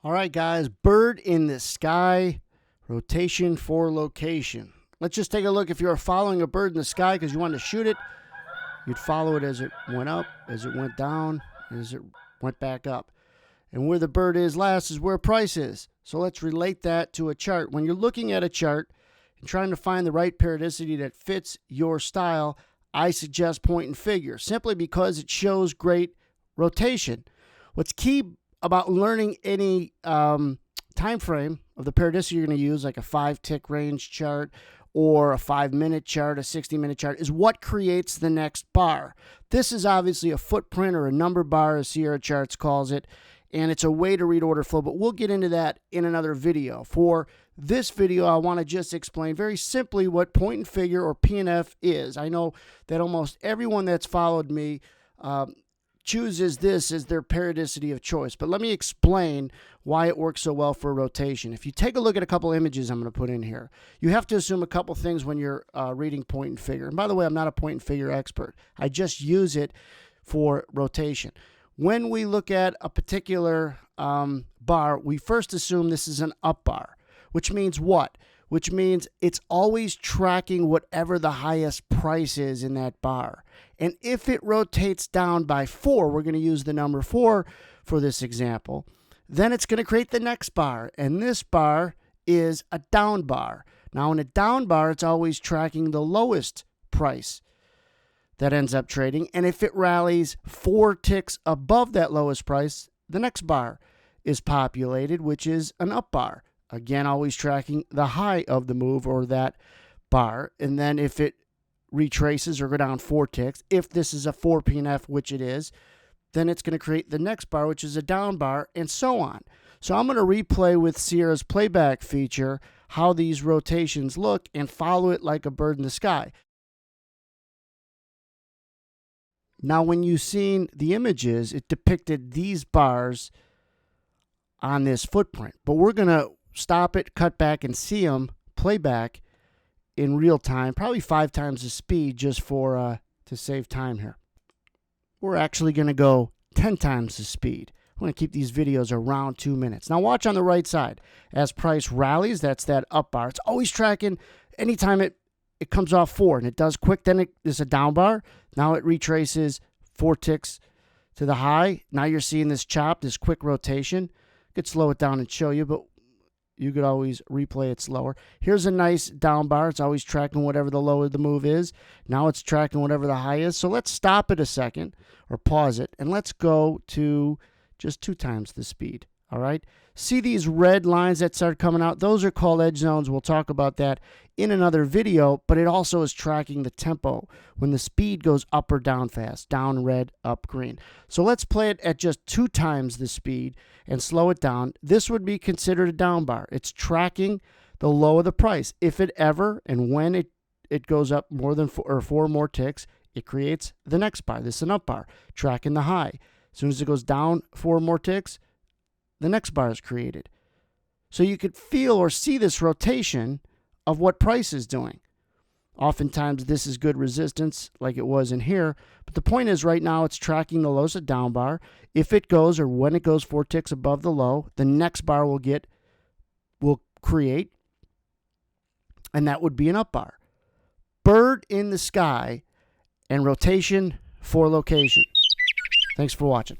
All right, guys, bird in the sky, rotation for location. Let's just take a look. If you were following a bird in the sky because you wanted to shoot it, you'd follow it as it went up, as it went down, as it went back up. And where the bird is last is where price is. So let's relate that to a chart. When you're looking at a chart and trying to find the right periodicity that fits your style, I suggest point and figure, simply because it shows great rotation. What's key about learning any time frame of the periodicity you're going to use, like a 5-tick range chart or a 5-minute chart, a 60-minute chart, is what creates the next bar. This is obviously a footprint or a number bar, as Sierra Charts calls it, and it's a way to read order flow, but we'll get into that in another video. For this video, I want to just explain very simply what point and figure, or P&F, is. I know that almost everyone that's followed me chooses this as their periodicity of choice, but let me explain why it works so well for rotation. If you take a look at a couple images I'm going to put in here, you have to assume a couple things when you're reading point and figure. And by the way, I'm not a point and figure expert. I just use it for rotation. When we look at a particular bar, we first assume this is an up bar, which means what? Which means it's always tracking whatever the highest price is in that bar. And if it rotates down by 4, we're going to use the number 4 for this example, then it's going to create the next bar. And this bar is a down bar. Now, in a down bar, it's always tracking the lowest price that ends up trading. And if it rallies 4 ticks above that lowest price, the next bar is populated, which is an up bar. Again, always tracking the high of the move or that bar. And then if it retraces or go down 4 ticks, if this is a 4 P&F, which it is, then it's going to create the next bar, which is a down bar, and so on. So I'm going to replay with Sierra's playback feature how these rotations look and follow it like a bird in the sky. Now, when you've seen the images, it depicted these bars on this footprint, but we're going to stop it, cut back, and see them play back in real time, probably 5 times the speed, just for to save time here. We're actually going to go 10 times the speed. I'm going to keep these videos around 2 minutes. Now watch on the right side. As price rallies, that's that up bar. It's always tracking anytime it comes off 4, and it does quick, then there's a down bar. Now it retraces 4 ticks to the high. Now you're seeing this chop, this quick rotation. I could slow it down and show you, but you could always replay it slower. Here's a nice down bar. It's always tracking whatever the low of the move is. Now it's tracking whatever the high is. So let's stop it a second, or pause it, and let's go to just 2 times the speed. All right. See these red lines that start coming out? Those are called edge zones. We'll talk about that in another video, but it also is tracking the tempo when the speed goes up or down fast, down red, up green. So let's play it at just 2 times the speed and slow it down. This would be considered a down bar. It's tracking the low of the price. If it ever and when it goes up more than 4 more ticks, it creates the next bar. This is an up bar, tracking the high. As soon as it goes down 4 more ticks, the next bar is created. So you could feel or see this rotation of what price is doing. Oftentimes this is good resistance like it was in here, but the point is right now it's tracking the lowest down bar. If it goes, or when it goes 4 ticks above the low, the next bar will create, and that would be an up bar. Bird in the sky and rotation for location. Thanks for watching.